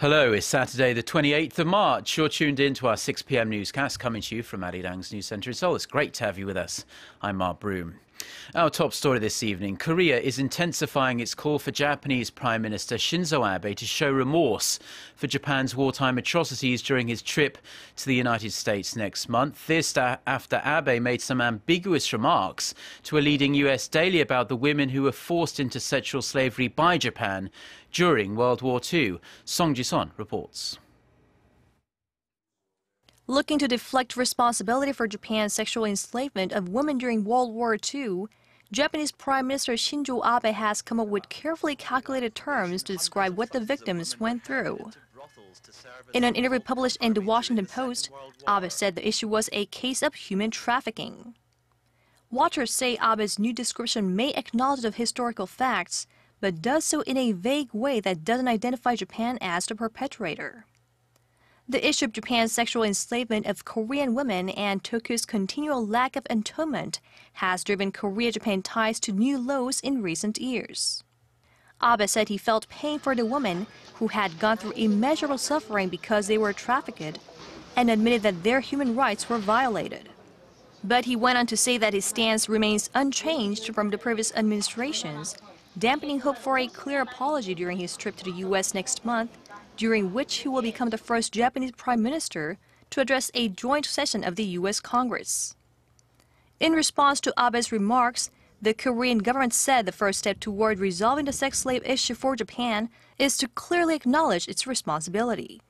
Hello, it's Saturday the 28th of March. You're tuned in to our 6 PM newscast coming to you from Arirang's News Centre in Seoul. It's great to have you with us. I'm Mark Broome. Our top story this evening: Korea is intensifying its call for Japanese Prime Minister Shinzo Abe to show remorse for Japan's wartime atrocities during his trip to the United States next month. This after Abe made some ambiguous remarks to a leading US daily about the women who were forced into sexual slavery by Japan during World War II. Song Ji-son reports. Looking to deflect responsibility for Japan's sexual enslavement of women during World War II, Japanese Prime Minister Shinzo Abe has come up with carefully calculated terms to describe what the victims went through. In an interview published in the Washington Post, Abe said the issue was a case of human trafficking. Watchers say Abe's new description may acknowledge the historical facts, but does so in a vague way that doesn't identify Japan as the perpetrator. The issue of Japan's sexual enslavement of Korean women and Tokyo's continual lack of atonement has driven Korea-Japan ties to new lows in recent years. Abe said he felt pain for the women who had gone through immeasurable suffering because they were trafficked, and admitted that their human rights were violated. But he went on to say that his stance remains unchanged from the previous administrations, dampening hope for a clear apology during his trip to the U.S. next month, during which he will become the first Japanese Prime Minister to address a joint session of the U.S. Congress. In response to Abe's remarks, the Korean government said the first step toward resolving the sex slave issue for Japan is to clearly acknowledge its responsibility.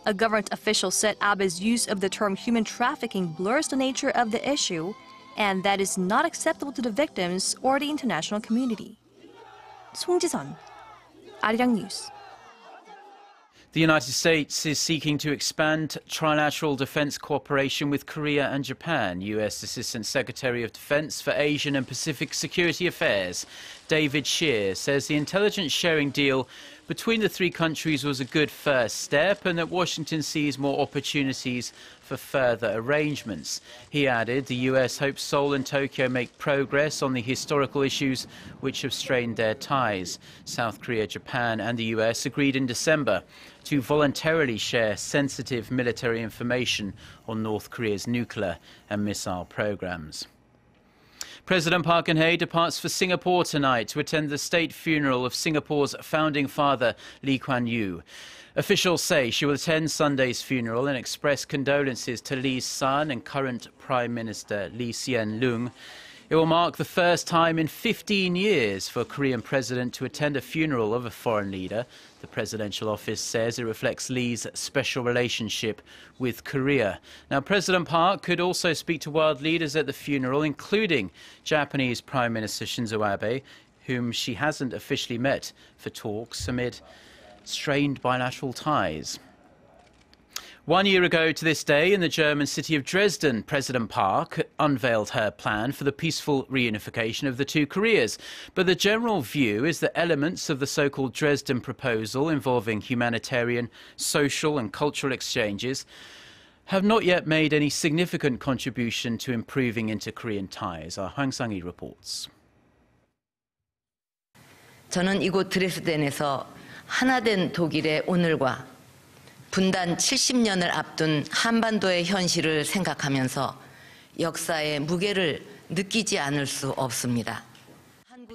A government official said Abe's use of the term human trafficking blurs the nature of the issue, and that is not acceptable to the victims or the international community. Song Ji-son, Arirang News. The United States is seeking to expand trilateral defense cooperation with Korea and Japan. U.S. Assistant Secretary of Defense for Asian and Pacific Security Affairs, David Shear, says the intelligence sharing deal between the three countries was a good first step and that Washington sees more opportunities for further arrangements. He added the U.S. hopes Seoul and Tokyo make progress on the historical issues which have strained their ties. South Korea, Japan and the U.S. agreed in December to voluntarily share sensitive military information on North Korea's nuclear and missile programs. President Park Geun-hye departs for Singapore tonight to attend the state funeral of Singapore's founding father, Lee Kuan Yew. Officials say she will attend Sunday's funeral and express condolences to Lee's son and current Prime Minister Lee Hsien Loong. It will mark the first time in 15 years for a Korean president to attend a funeral of a foreign leader. The presidential office says it reflects Lee's special relationship with Korea. Now, President Park could also speak to world leaders at the funeral, including Japanese Prime Minister Shinzo Abe, whom she hasn't officially met for talks amid strained bilateral ties. 1 year ago to this day, in the German city of Dresden, President Park unveiled her plan for the peaceful reunification of the two Koreas. But the general view is that elements of the so-called Dresden proposal involving humanitarian, social and cultural exchanges have not yet made any significant contribution to improving inter-Korean ties. Our Hwang Sang-hee reports. 저는 이곳 드레스덴에서 하나된 독일의 오늘과 분단 70년을 앞둔 한반도의 현실을 생각하면서 역사의 무게를 느끼지 않을 수 없습니다.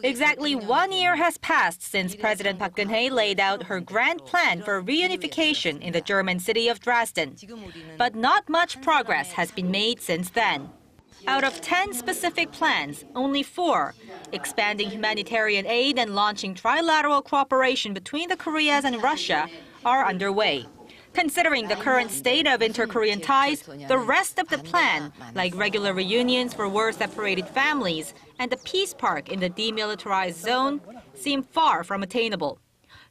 Exactly 1 year has passed since President Park Geun-hye laid out her grand plan for reunification in the German city of Dresden. But not much progress has been made since then. Out of 10 specific plans, only 4, expanding humanitarian aid and launching trilateral cooperation between the Koreas and Russia, are underway. Considering the current state of inter-Korean ties, the rest of the plan, like regular reunions for war-separated families and the peace park in the demilitarized zone, seem far from attainable.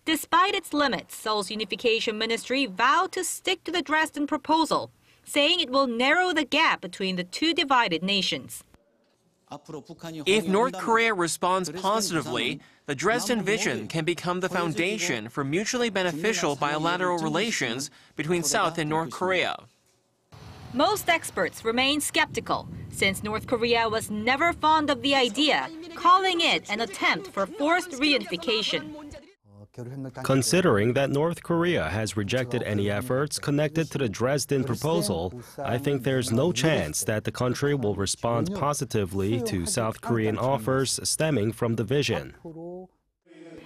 Despite its limits, Seoul's unification ministry vowed to stick to the Dresden proposal, saying it will narrow the gap between the two divided nations. If North Korea responds positively, the Dresden vision can become the foundation for mutually beneficial bilateral relations between South and North Korea. Most experts remain skeptical, since North Korea was never fond of the idea, calling it an attempt for forced reunification. Considering that North Korea has rejected any efforts connected to the Dresden proposal, I think there's no chance that the country will respond positively to South Korean offers stemming from the vision.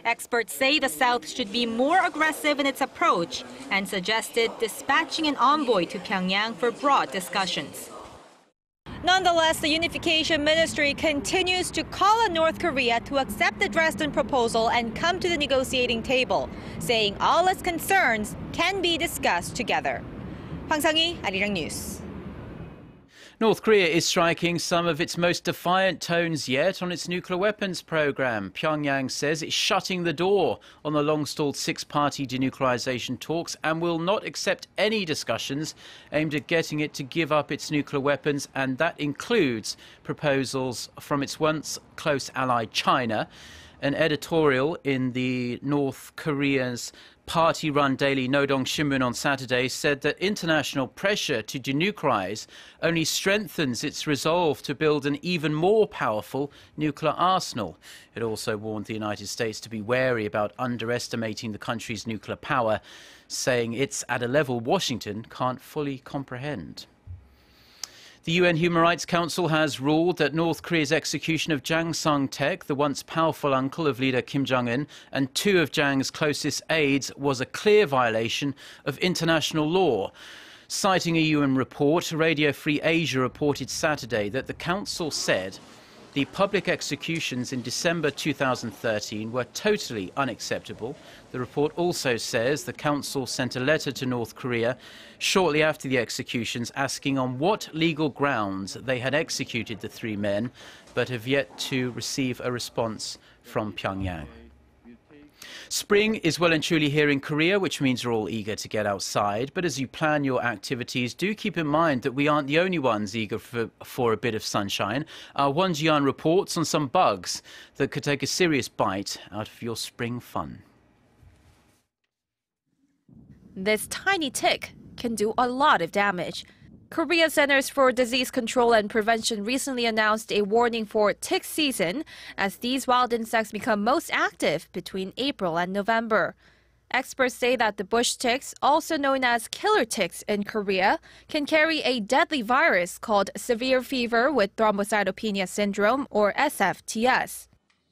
Experts say the South should be more aggressive in its approach and suggested dispatching an envoy to Pyongyang for broad discussions. Nonetheless, the Unification Ministry continues to call on North Korea to accept the Dresden proposal and come to the negotiating table, saying all its concerns can be discussed together. 황상희, Arirang News. North Korea is striking some of its most defiant tones yet on its nuclear weapons program. Pyongyang says it's shutting the door on the long-stalled six-party denuclearization talks and will not accept any discussions aimed at getting it to give up its nuclear weapons, and that includes proposals from its once close ally China. An editorial in the North Korea's party-run daily Nodong Shimbun on Saturday said that international pressure to denuclearize only strengthens its resolve to build an even more powerful nuclear arsenal. It also warned the United States to be wary about underestimating the country's nuclear power, saying it's at a level Washington can't fully comprehend. The UN Human Rights Council has ruled that North Korea's execution of Jang Sung-taek, the once powerful uncle of leader Kim Jong-un, and two of Jang's closest aides was a clear violation of international law. Citing a UN report, Radio Free Asia reported Saturday that the Council said the public executions in December 2013 were totally unacceptable. The report also says the Council sent a letter to North Korea shortly after the executions asking on what legal grounds they had executed the three men, but have yet to receive a response from Pyongyang. Spring is well and truly here in Korea, which means we're all eager to get outside. But as you plan your activities, do keep in mind that we aren't the only ones eager for a bit of sunshine. Our Won Ji-yeon reports on some bugs that could take a serious bite out of your spring fun. This tiny tick can do a lot of damage. Korea Centers for Disease Control and Prevention recently announced a warning for tick season as these wild insects become most active between April and November. Experts say that the bush ticks, also known as killer ticks in Korea, can carry a deadly virus called severe fever with thrombocytopenia syndrome, or SFTS.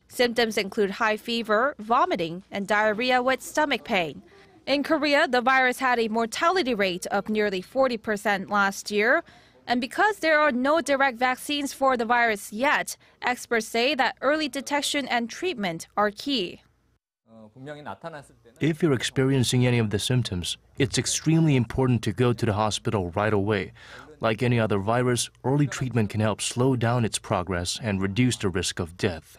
Symptoms include high fever, vomiting, and diarrhea with stomach pain. In Korea, the virus had a mortality rate of nearly 40% last year. And because there are no direct vaccines for the virus yet, experts say that early detection and treatment are key. If you're experiencing any of the symptoms, it's extremely important to go to the hospital right away. Like any other virus, early treatment can help slow down its progress and reduce the risk of death.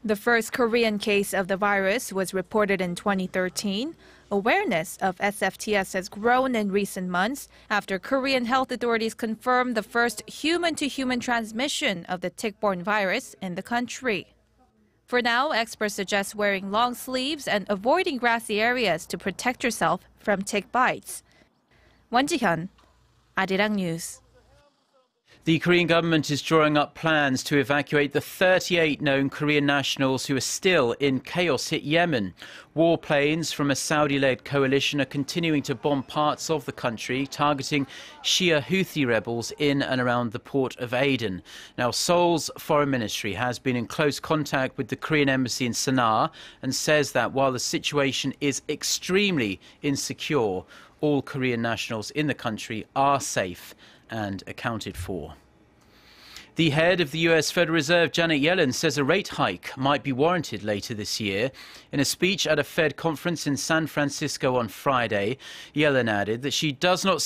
The first Korean case of the virus was reported in 2013. Awareness of SFTS has grown in recent months after Korean health authorities confirmed the first human-to-human transmission of the tick-borne virus in the country. For now, experts suggest wearing long sleeves and avoiding grassy areas to protect yourself from tick bites. Won Ji-yeon, Arirang News. The Korean government is drawing up plans to evacuate the 38 known Korean nationals who are still in chaos-hit Yemen. Warplanes from a Saudi-led coalition are continuing to bomb parts of the country, targeting Shia Houthi rebels in and around the port of Aden. Now, Seoul's foreign ministry has been in close contact with the Korean embassy in Sana'a and says that while the situation is extremely insecure, all Korean nationals in the country are safe and accounted for. The head of the US Federal Reserve, Janet Yellen, says a rate hike might be warranted later this year. In a speech at a Fed conference in San Francisco on Friday, Yellen added that she does not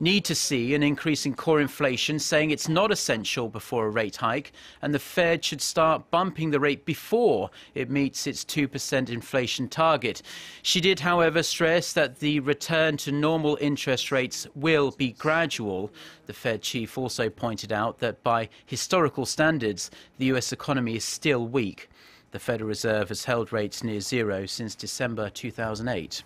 need to see an increase in core inflation, saying it's not essential before a rate hike, and the Fed should start bumping the rate before it meets its 2% inflation target. She did, however, stress that the return to normal interest rates will be gradual. The Fed chief also pointed out that by historical standards, the US economy is still weak. The Federal Reserve has held rates near zero since December 2008.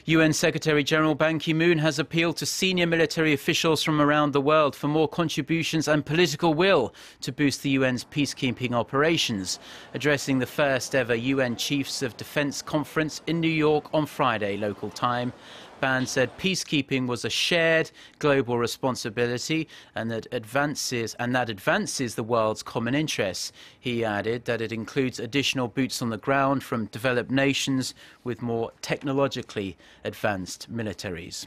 UN Secretary-General Ban Ki-moon has appealed to senior military officials from around the world for more contributions and political will to boost the UN's peacekeeping operations. Addressing the first ever UN Chiefs of Defense Conference in New York on Friday, local time, Ban said peacekeeping was a shared global responsibility and that advances the world's common interests. He added that it includes additional boots on the ground from developed nations with more technologically advanced militaries.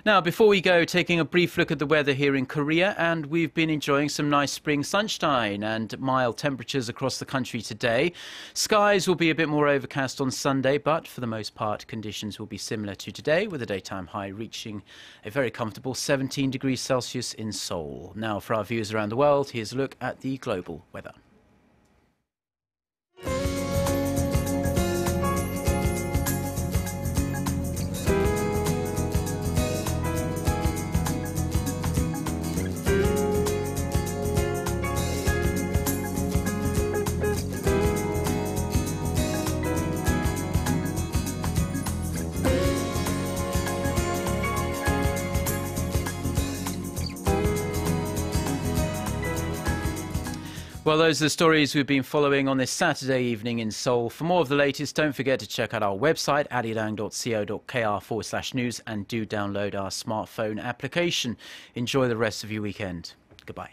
Now, before we go, taking a brief look at the weather here in Korea, and we've been enjoying some nice spring sunshine and mild temperatures across the country today. Skies will be a bit more overcast on Sunday, but for the most part, conditions will be similar to today, with a daytime high reaching a very comfortable 17 degrees Celsius in Seoul. Now, for our viewers around the world, here's a look at the global weather. Well, those are the stories we've been following on this Saturday evening in Seoul. For more of the latest, don't forget to check out our website, arirang.co.kr/news, and do download our smartphone application. Enjoy the rest of your weekend. Goodbye.